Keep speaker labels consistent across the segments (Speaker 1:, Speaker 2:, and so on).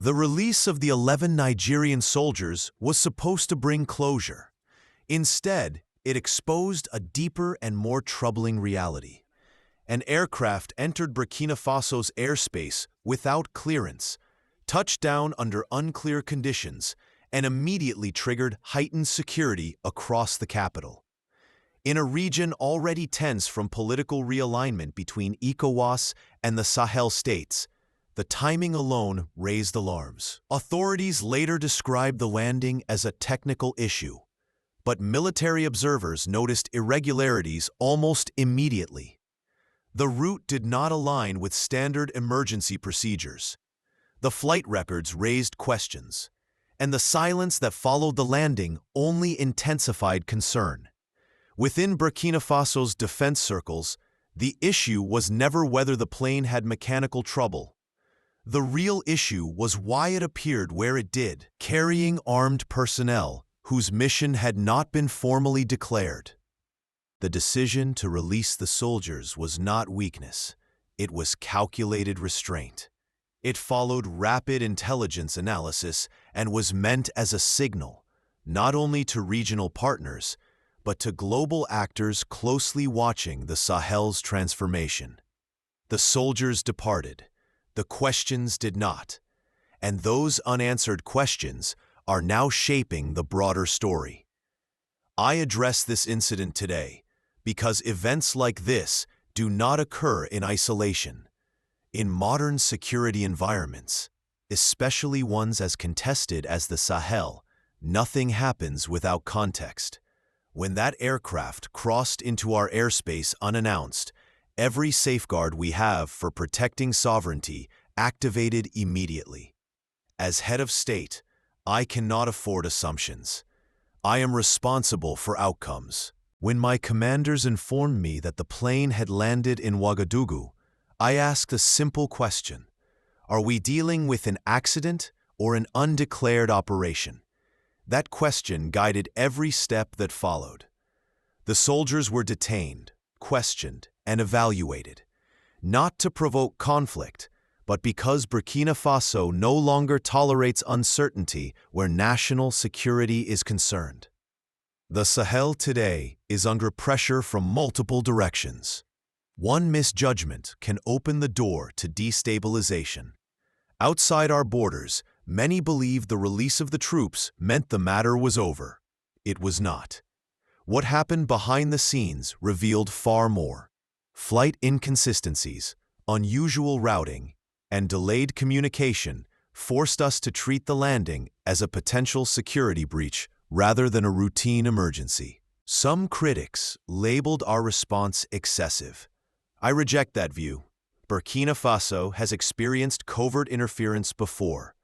Speaker 1: The release of the 11 Nigerian soldiers was supposed to bring closure. Instead, it exposed a deeper and more troubling reality. An aircraft entered Burkina Faso's airspace without clearance, touched down under unclear conditions, and immediately triggered heightened security across the capital. In a region already tense from political realignment between ECOWAS and the Sahel states, the timing alone raised alarms. Authorities later described the landing as a technical issue, but military observers noticed irregularities almost immediately. The route did not align with standard emergency procedures. The flight records raised questions, and the silence that followed the landing only intensified concern. Within Burkina Faso's defense circles, the issue was never whether the plane had mechanical trouble. The real issue was why it appeared where it did, carrying armed personnel whose mission had not been formally declared. The decision to release the soldiers was not weakness, it was calculated restraint. It followed rapid intelligence analysis and was meant as a signal, not only to regional partners, but to global actors closely watching the Sahel's transformation. The soldiers departed. The questions did not, and those unanswered questions are now shaping the broader story. I address this incident today because events like this do not occur in isolation. In modern security environments, especially ones as contested as the Sahel, nothing happens without context. When that aircraft crossed into our airspace unannounced, every safeguard we have for protecting sovereignty activated immediately. As head of state, I cannot afford assumptions. I am responsible for outcomes. When my commanders informed me that the plane had landed in Ouagadougou, I asked a simple question. Are we dealing with an accident or an undeclared operation? That question guided every step that followed. The soldiers were detained, questioned, and evaluated, not to provoke conflict, but because Burkina Faso no longer tolerates uncertainty where national security is concerned. The Sahel today is under pressure from multiple directions. One misjudgment can open the door to destabilization. Outside our borders, many believed the release of the troops meant the matter was over. It was not. What happened behind the scenes revealed far more. Flight inconsistencies, unusual routing, and delayed communication forced us to treat the landing as a potential security breach rather than a routine emergency. Some critics labeled our response excessive. I reject that view. Burkina Faso has experienced covert interference before,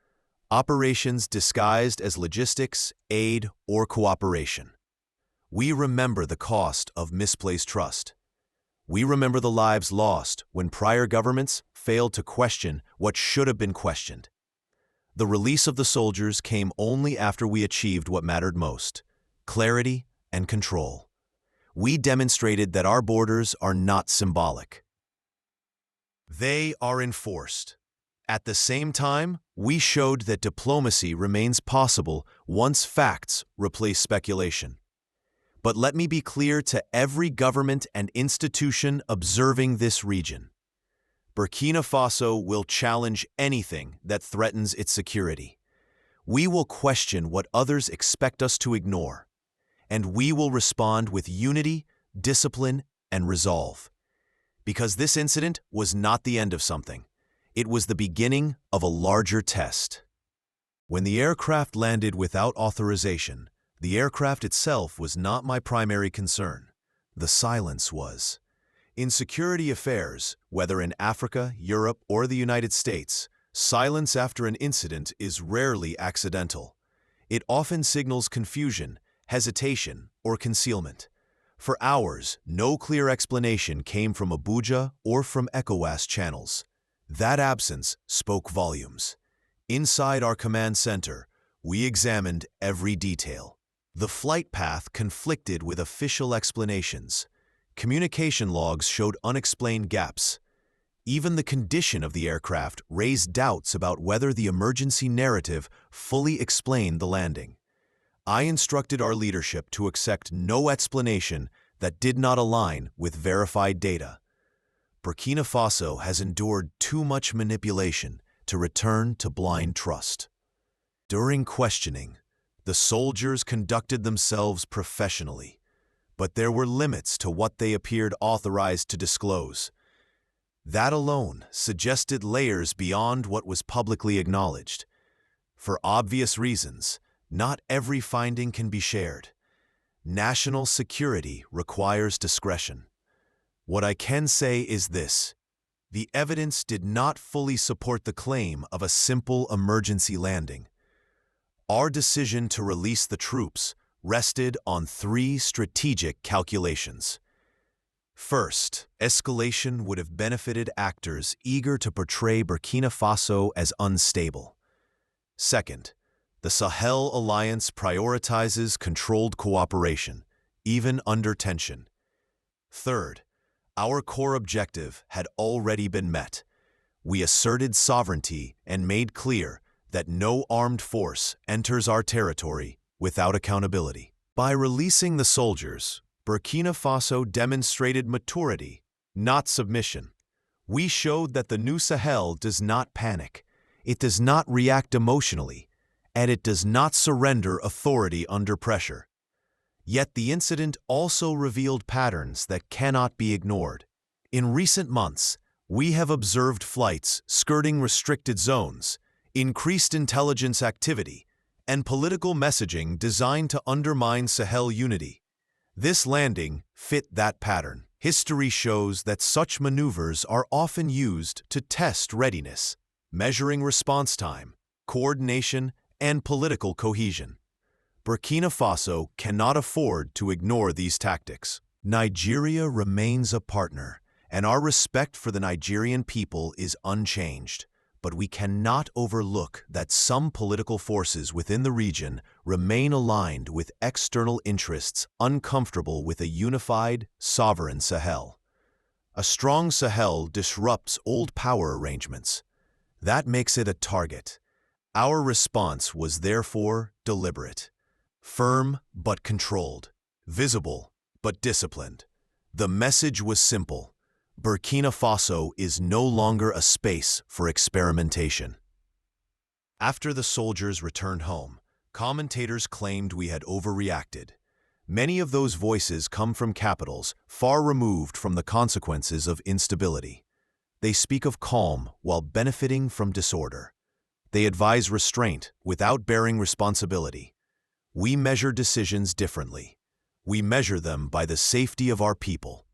Speaker 1: operations disguised as logistics, aid, or cooperation. We remember the cost of misplaced trust. We remember the lives lost when prior governments failed to question what should have been questioned. The release of the soldiers came only after we achieved what mattered most: clarity and control. We demonstrated that our borders are not symbolic. They are enforced. At the same time, we showed that diplomacy remains possible once facts replace speculation. But let me be clear to every government and institution observing this region. Burkina Faso will challenge anything that threatens its security. We will question what others expect us to ignore, and we will respond with unity, discipline, and resolve. Because this incident was not the end of something. It was the beginning of a larger test. When the aircraft landed without authorization, the aircraft itself was not my primary concern. The silence was. In security affairs, whether in Africa, Europe, or the United States, silence after an incident is rarely accidental. It often signals confusion, hesitation, or concealment. For hours, no clear explanation came from Abuja or from ECOWAS channels. That absence spoke volumes. Inside our command center, we examined every detail. The flight path conflicted with official explanations. Communication logs showed unexplained gaps. Even the condition of the aircraft raised doubts about whether the emergency narrative fully explained the landing. I instructed our leadership to accept no explanation that did not align with verified data. Burkina Faso has endured too much manipulation to return to blind trust. During questioning, the soldiers conducted themselves professionally, but there were limits to what they appeared authorized to disclose. That alone suggested layers beyond what was publicly acknowledged. For obvious reasons, not every finding can be shared. National security requires discretion. What I can say is this: the evidence did not fully support the claim of a simple emergency landing. Our decision to release the troops rested on 3 strategic calculations. First, escalation would have benefited actors eager to portray Burkina Faso as unstable. Second, the Sahel alliance prioritizes controlled cooperation, even under tension. Third, our core objective had already been met. We asserted sovereignty and made clear that no armed force enters our territory without accountability. By releasing the soldiers, Burkina Faso demonstrated maturity, not submission. We showed that the new Sahel does not panic, it does not react emotionally, and it does not surrender authority under pressure. Yet the incident also revealed patterns that cannot be ignored. In recent months, we have observed flights skirting restricted zones, increased intelligence activity, and political messaging designed to undermine Sahel unity. This landing fit that pattern. History shows that such maneuvers are often used to test readiness, measuring response time, coordination, and political cohesion. Burkina Faso cannot afford to ignore these tactics. Nigeria remains a partner, and our respect for the Nigerian people is unchanged. But we cannot overlook that some political forces within the region remain aligned with external interests uncomfortable with a unified, sovereign Sahel. A strong Sahel disrupts old power arrangements. That makes it a target. Our response was therefore deliberate, firm but controlled, visible but disciplined. The message was simple: Burkina Faso is no longer a space for experimentation. After the soldiers returned home, commentators claimed we had overreacted. Many of those voices come from capitals far removed from the consequences of instability. They speak of calm while benefiting from disorder. They advise restraint without bearing responsibility. We measure decisions differently. We measure them by the safety of our people.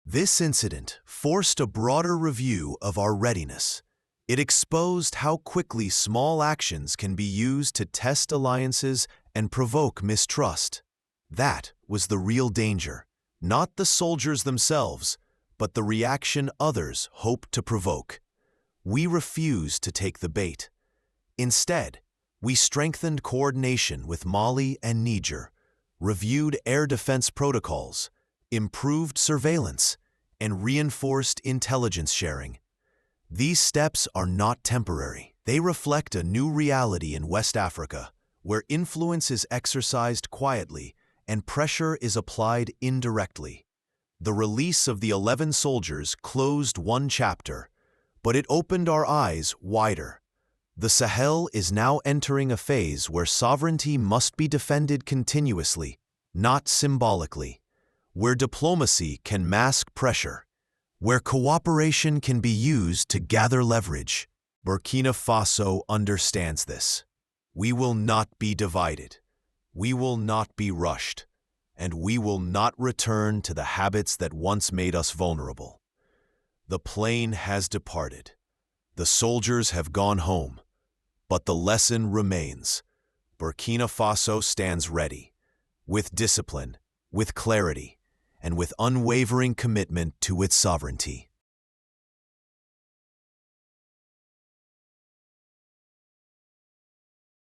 Speaker 1: This incident forced a broader review of our readiness. It exposed how quickly small actions can be used to test alliances and provoke mistrust. That was the real danger, not the soldiers themselves, but the reaction others hoped to provoke. We refused to take the bait. Instead, we strengthened coordination with Mali and Niger, reviewed air defense protocols, improved surveillance, and reinforced intelligence sharing. These steps are not temporary. They reflect a new reality in West Africa, where influence is exercised quietly and pressure is applied indirectly. The release of the 11 soldiers closed one chapter, but it opened our eyes wider. The Sahel is now entering a phase where sovereignty must be defended continuously, not symbolically, where diplomacy can mask pressure, where cooperation can be used to gather leverage. Burkina Faso understands this. We will not be divided. We will not be rushed. And we will not return to the habits that once made us vulnerable. The plane has departed. The soldiers have gone home. But the lesson remains. Burkina Faso stands ready, with discipline, with clarity, and with unwavering commitment to its sovereignty.